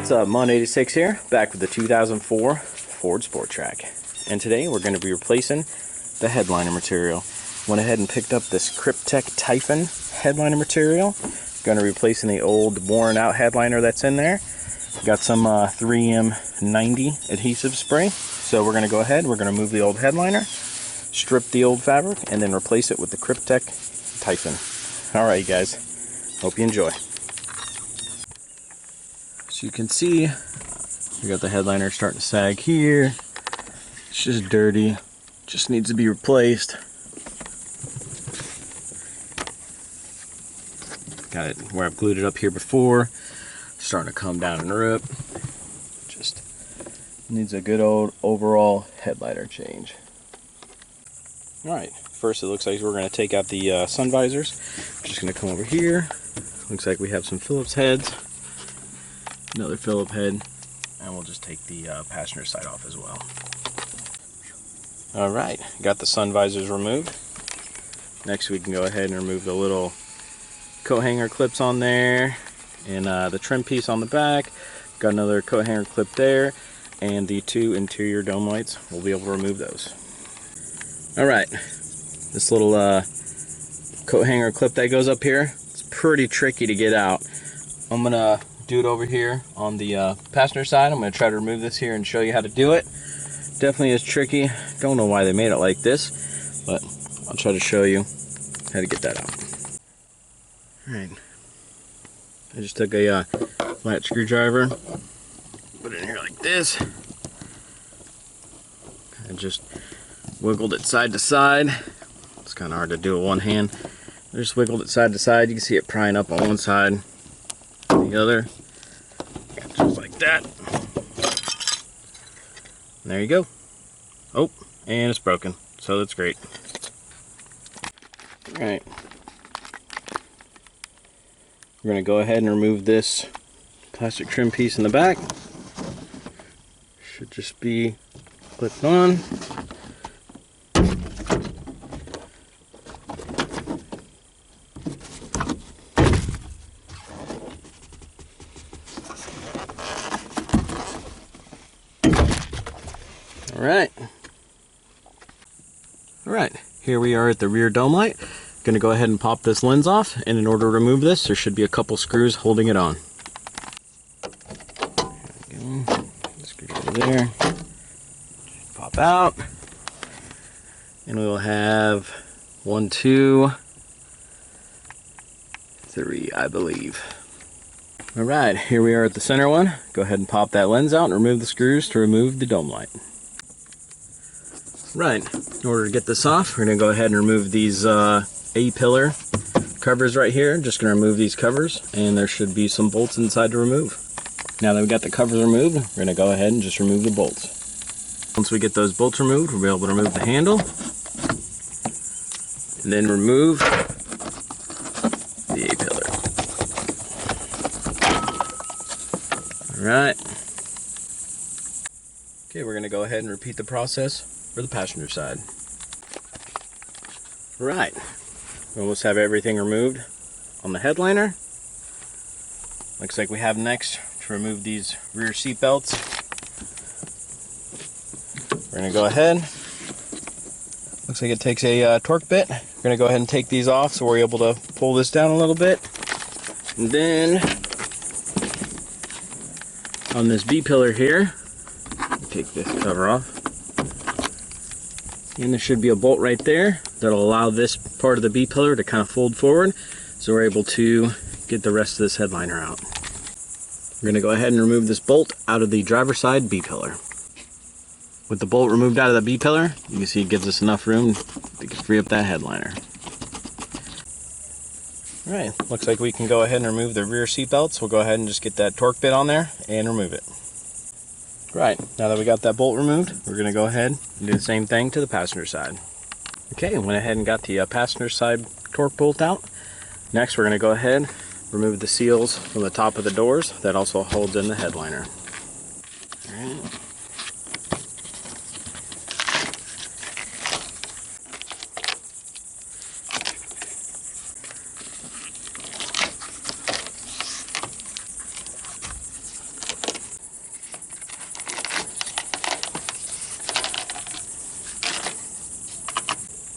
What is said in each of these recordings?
What's up, Mon86 here, back with the 2004 Ford Sport Trac. And today we're going to be replacing the headliner material. Went ahead and picked up this Kryptek Typhon headliner material. Going to be replacing the old worn out headliner that's in there. Got some 3M90 adhesive spray. So we're going to go ahead, we're going to remove the old headliner, strip the old fabric, and then replace it with the Kryptek Typhon. Alright guys, hope you enjoy. So you can see, we got the headliner starting to sag here. It's just dirty, just needs to be replaced. Got it where I've glued it up here before, starting to come down and rip. Just needs a good old overall headliner change. Alright, first it looks like we're going to take out the sun visors. Just going to come over here. Looks like we have some Phillips heads. Another Phillip head, and we'll just take the passenger side off as well. Alright, got the sun visors removed. Next we can go ahead and remove the little coat hanger clips on there, and the trim piece on the back. Got another coat hanger clip there, and the two interior dome lights. We'll be able to remove those. Alright, this little coat hanger clip that goes up here, it's pretty tricky to get out. I'm going to do it over here on the passenger side. I'm going to try to remove this here and show you how to do it. Definitely is tricky. Don't know why they made it like this, but I'll try to show you how to get that out. Alright, I just took a flat screwdriver, put it in here like this, and just wiggled it side to side. It's kind of hard to do with one hand. I just wiggled it side to side. You can see it prying up on one side, the other, just like that. And there you go. Oh, and it's broken, so that's great. Alright, we're going to go ahead and remove this plastic trim piece in the back. Should just be clipped on. Alright, here we are at the rear dome light. Going to go ahead and pop this lens off, and in order to remove this, there should be a couple screws holding it on. There we go. Screw there. Pop out. And we will have 1, 2, 3, I believe. Alright, here we are at the center one. Go ahead and pop that lens out and remove the screws to remove the dome light. Right, in order to get this off, we're going to go ahead and remove these A-pillar covers right here. Just going to remove these covers, and there should be some bolts inside to remove. Now that we've got the covers removed, we're going to go ahead and just remove the bolts. Once we get those bolts removed, we'll be able to remove the handle, and then remove the A-pillar. Alright. Okay, we're going to go ahead and repeat the process for the passenger side. Right, we almost have everything removed on the headliner. Looks like we have next to remove these rear seat belts. We're going to go ahead. Looks like it takes a torque bit. We're going to go ahead and take these off so we're able to pull this down a little bit. And then on this B-pillar here, take this cover off. And there should be a bolt right there that'll allow this part of the B-pillar to kind of fold forward, so we're able to get the rest of this headliner out. We're going to go ahead and remove this bolt out of the driver's side B-pillar. With the bolt removed out of the B-pillar, you can see it gives us enough room to free up that headliner. Alright, looks like we can go ahead and remove the rear seat belts. We'll go ahead and just get that torque bit on there and remove it. Right, now that we got that bolt removed, we're going to go ahead and do the same thing to the passenger side. Okay, went ahead and got the passenger side torque bolt out. Next, we're going to go ahead, remove the seals from the top of the doors. That also holds in the headliner. Alright.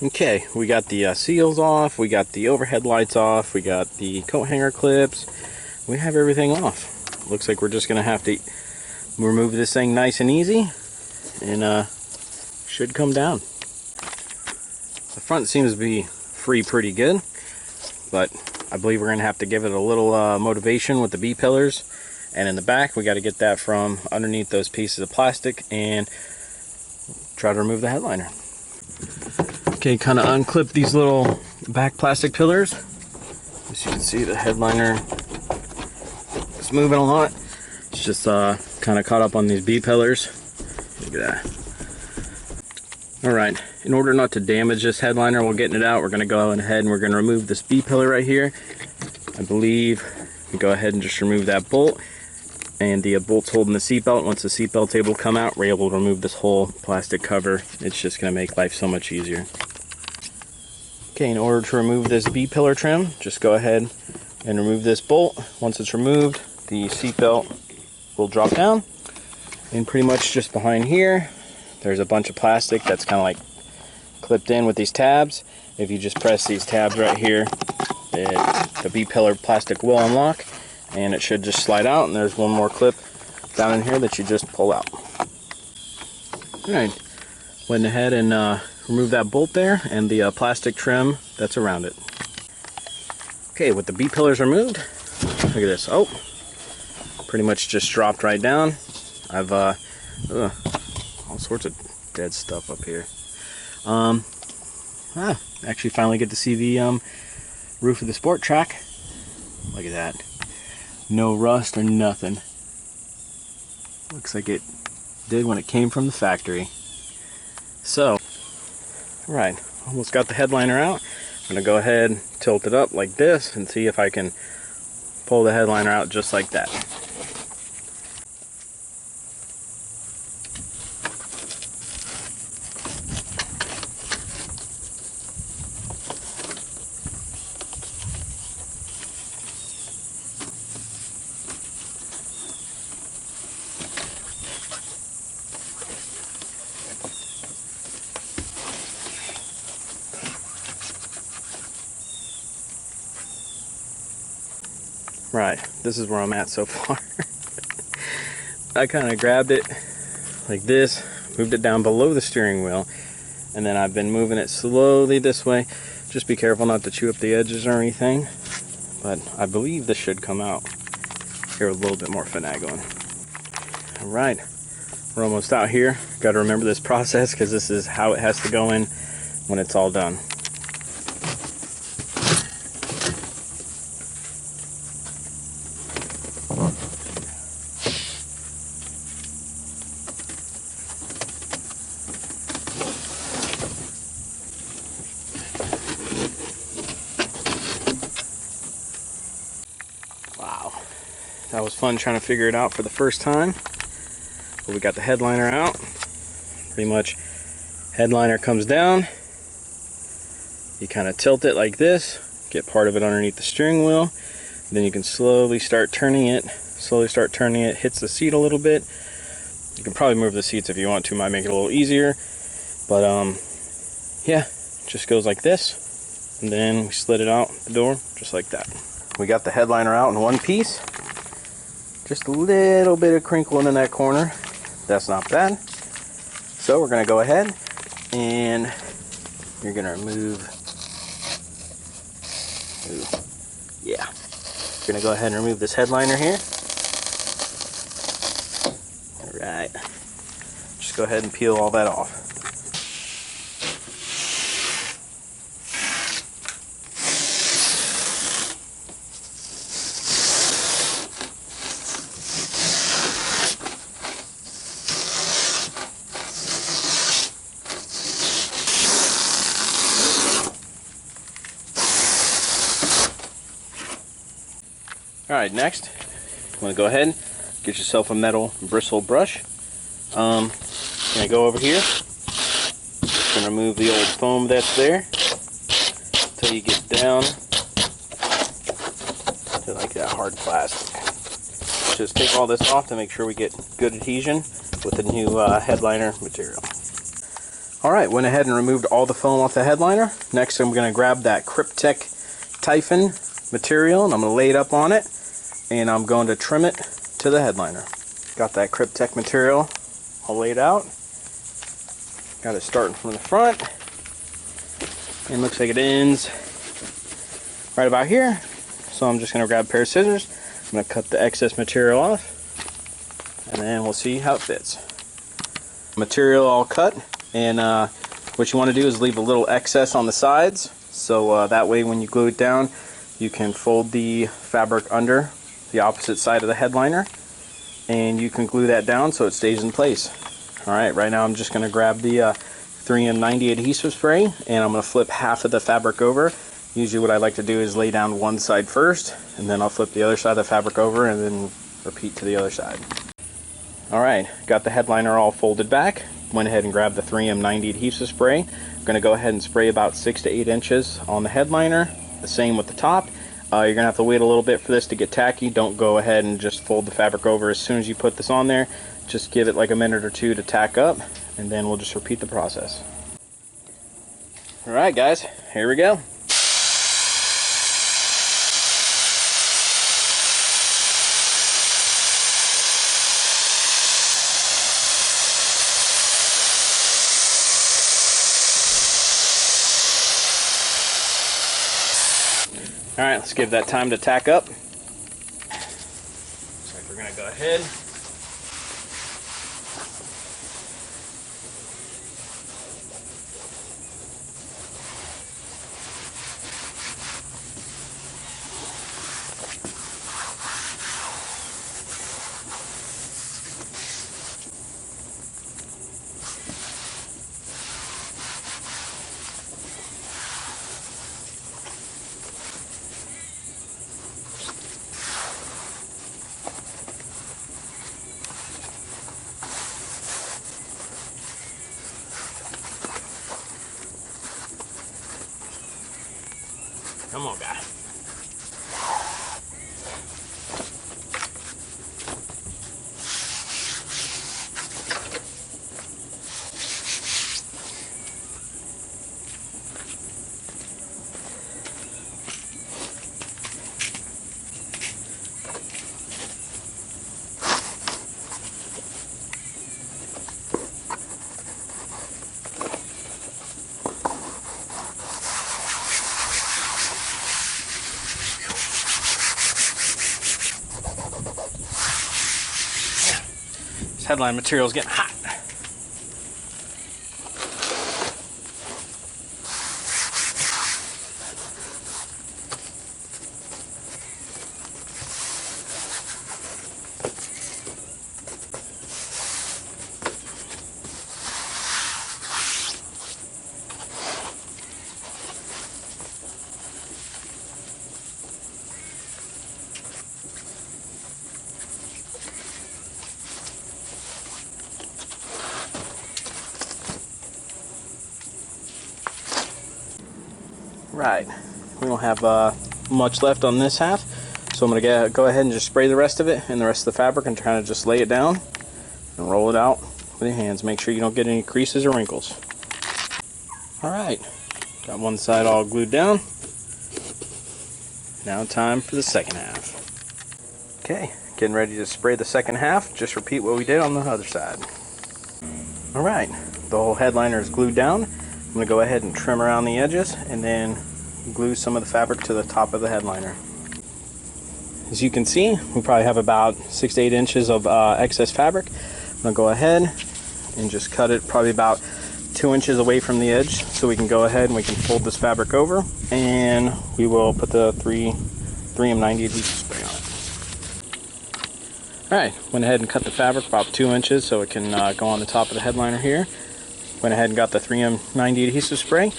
Okay, we got the seals off, we got the overhead lights off, we got the coat hanger clips, we have everything off. Looks like we're just gonna have to remove this thing nice and easy, and should come down. The front seems to be free pretty good, but I believe we're gonna have to give it a little motivation with the B pillars, and in the back we got to get that from underneath those pieces of plastic and try to remove the headliner. Okay, kind of unclip these little back plastic pillars. As you can see, the headliner is moving a lot. It's just kind of caught up on these B pillars. Look at that. Alright, in order not to damage this headliner while getting it out, we're going to go ahead and we're going to remove this B pillar right here. I believe we go ahead and just remove that bolt. And the bolt's holding the seatbelt. Once the seatbelt's able to come out, we're able to remove this whole plastic cover. It's just going to make life so much easier. Okay, in order to remove this B pillar trim, just go ahead and remove this bolt. Once it's removed, the seatbelt will drop down. And pretty much just behind here, there's a bunch of plastic that's kind of like clipped in with these tabs. If you just press these tabs right here, the B pillar plastic will unlock, and it should just slide out. And there's one more clip down in here that you just pull out. Alright, went ahead and remove that bolt there and the plastic trim that's around it. Okay, with the B pillars removed, look at this. Oh, pretty much just dropped right down. I've all sorts of dead stuff up here. Actually finally get to see the roof of the sport track. Look at that. No rust or nothing. Looks like it did when it came from the factory. So, right, almost got the headliner out. I'm gonna go ahead, tilt it up like this, and see if I can pull the headliner out just like that. Right, this is where I'm at so far. I kind of grabbed it like this, moved it down below the steering wheel, and then I've been moving it slowly this way. Just be careful not to chew up the edges or anything, but I believe this should come out here with a little bit more finagling. Alright, we're almost out here. Got to remember this process because this is how it has to go in when it's all done. Wow, that was fun trying to figure it out for the first time. But we got the headliner out. Pretty much, headliner comes down. You kind of tilt it like this, get part of it underneath the steering wheel. Then you can slowly start turning it. Hits the seat a little bit. You can probably move the seats if you want to, might make it a little easier. But yeah, just goes like this. And then we slid it out the door, just like that. We got the headliner out in one piece. Just a little bit of crinkling in that corner. That's not bad. So we're gonna go ahead and you're gonna remove, yeah. We're gonna go ahead and remove this headliner here. All right. Just go ahead and peel all that off. Alright, next, you want to go ahead, get yourself a metal bristle brush. Gonna go over here, just gonna remove the old foam that's there, until you get down to like that hard plastic. Just take all this off to make sure we get good adhesion with the new headliner material. Alright, went ahead and removed all the foam off the headliner. Next I'm going to grab that Kryptek Typhon material and I'm going to lay it up on it and I'm going to trim it to the headliner. Got that Kryptek material all laid out. Got it starting from the front. And looks like it ends right about here. So I'm just going to grab a pair of scissors. I'm going to cut the excess material off. And then we'll see how it fits. Material all cut. And what you want to do is leave a little excess on the sides. So that way when you glue it down, you can fold the fabric under the opposite side of the headliner. And you can glue that down so it stays in place. Alright, right now I'm just going to grab the 3M90 adhesive spray and I'm going to flip half of the fabric over. Usually what I like to do is lay down one side first and then I'll flip the other side of the fabric over and then repeat to the other side. Alright, got the headliner all folded back. Went ahead and grabbed the 3M90 adhesive spray. I'm going to go ahead and spray about 6 to 8 inches on the headliner. The same with the top. You're going to have to wait a little bit for this to get tacky. Don't go ahead and just fold the fabric over as soon as you put this on there. Just give it like a minute or two to tack up, and then we'll just repeat the process. Alright guys, here we go. Alright, let's give that time to tack up. Looks like we're going to go ahead. Come on, guy. Headline material is getting hot. Right, we don't have much left on this half, so I'm going to go ahead and just spray the rest of it and the rest of the fabric and kind of just lay it down and roll it out with your hands. Make sure you don't get any creases or wrinkles. Alright, got one side all glued down. Now time for the second half. Okay, getting ready to spray the second half. Just repeat what we did on the other side. Alright, the whole headliner is glued down. I'm going to go ahead and trim around the edges and then glue some of the fabric to the top of the headliner. As you can see, we probably have about 6 to 8 inches of excess fabric. I'm going to go ahead and just cut it probably about 2 inches away from the edge so we can go ahead and we can fold this fabric over and we will put the 3M90 adhesive spray on it. Alright, went ahead and cut the fabric about 2 inches so it can go on the top of the headliner here. Went ahead and got the 3M90 adhesive spray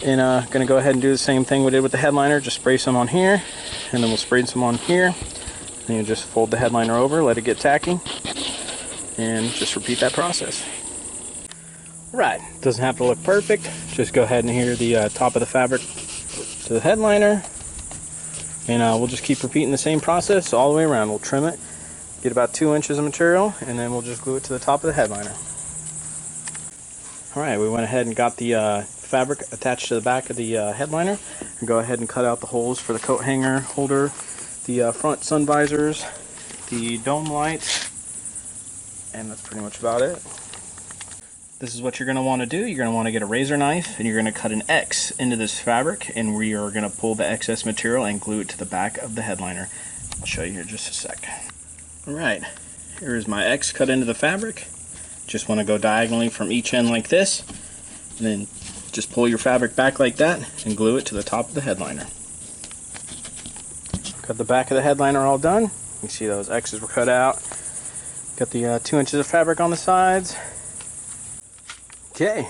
and going to go ahead and do the same thing we did with the headliner. Just spray some on here and then we'll spray some on here and you just fold the headliner over, let it get tacky and just repeat that process. Right, doesn't have to look perfect, just go ahead and adhere the top of the fabric to the headliner and we'll just keep repeating the same process all the way around. We'll trim it, get about 2 inches of material and then we'll just glue it to the top of the headliner. Alright, we went ahead and got the fabric attached to the back of the headliner. And go ahead and cut out the holes for the coat hanger holder, the front sun visors, the dome lights, and that's pretty much about it. This is what you're going to want to do. You're going to want to get a razor knife and you're going to cut an X into this fabric, and we are going to pull the excess material and glue it to the back of the headliner. I'll show you here in just a sec. Alright, here's my X cut into the fabric. Just want to go diagonally from each end like this, and then just pull your fabric back like that and glue it to the top of the headliner. Got the back of the headliner all done. You can see those X's were cut out. Got the 2 inches of fabric on the sides. Okay,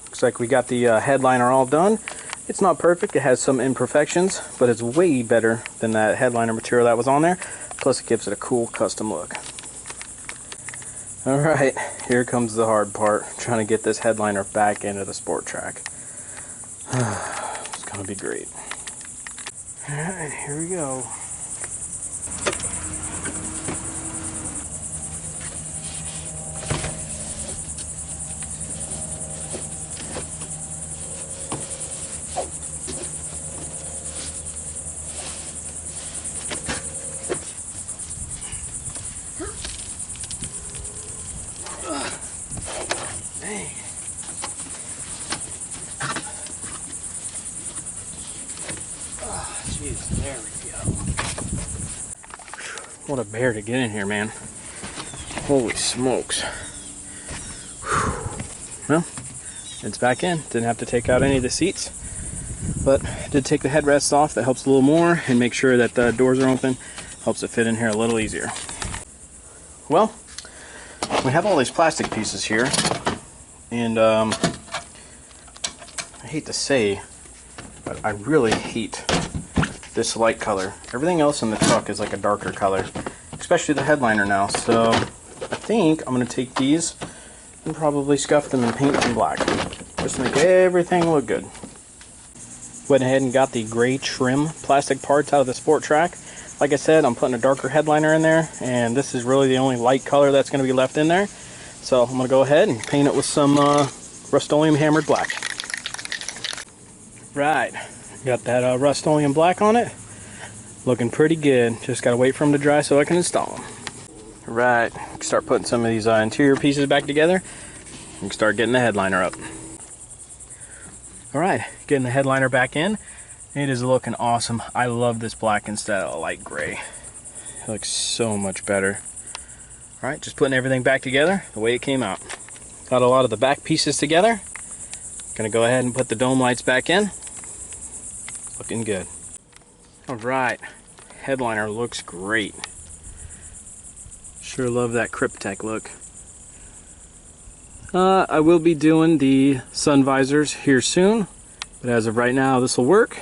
looks like we got the headliner all done. It's not perfect, it has some imperfections, but it's way better than that headliner material that was on there. Plus it gives it a cool custom look. Alright, here comes the hard part, trying to get this headliner back into the Sport Trac. It's gonna be great. Alright, here we go. Dang. Oh, jeez, there we go. What a bear to get in here, man. Holy smokes. Well, it's back in. Didn't have to take out any of the seats, but did take the headrests off. That helps a little more, and make sure that the doors are open. Helps it fit in here a little easier. Well, we have all these plastic pieces here, and I hate to say, but I really hate this light color. Everything else in the truck is like a darker color, especially the headliner now. So I think I'm going to take these and probably scuff them and paint them black, just to make everything look good. Went ahead and got the gray trim plastic parts out of the Sport Trac. Like I said, I'm putting a darker headliner in there, and this is really the only light color that's going to be left in there. So I'm going to go ahead and paint it with some Rust-Oleum hammered black. Right, got that Rust-Oleum black on it. Looking pretty good. Just got to wait for them to dry so I can install them. Right, start putting some of these interior pieces back together and start getting the headliner up. Alright, getting the headliner back in. It is looking awesome. I love this black instead of a light gray. It looks so much better. Alright, just putting everything back together the way it came out. Got a lot of the back pieces together. Gonna go ahead and put the dome lights back in. Looking good. Alright, headliner looks great. Sure love that Kryptek look. I will be doing the sun visors here soon, but as of right now this will work.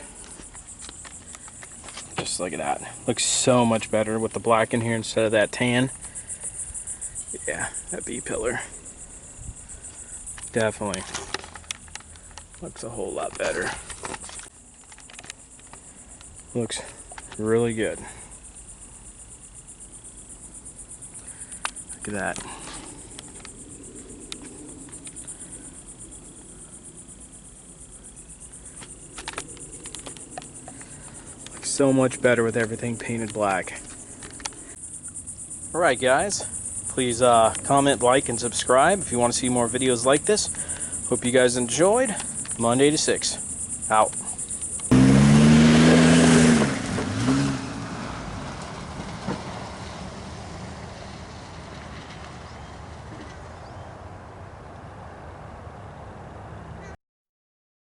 Just look at that. Looks so much better with the black in here instead of that tan. Yeah, that B-pillar definitely looks a whole lot better. Looks really good. Look at that. Looks so much better with everything painted black. Alright guys, please comment, like, and subscribe if you want to see more videos like this. Hope you guys enjoyed. Monday to 6. Out.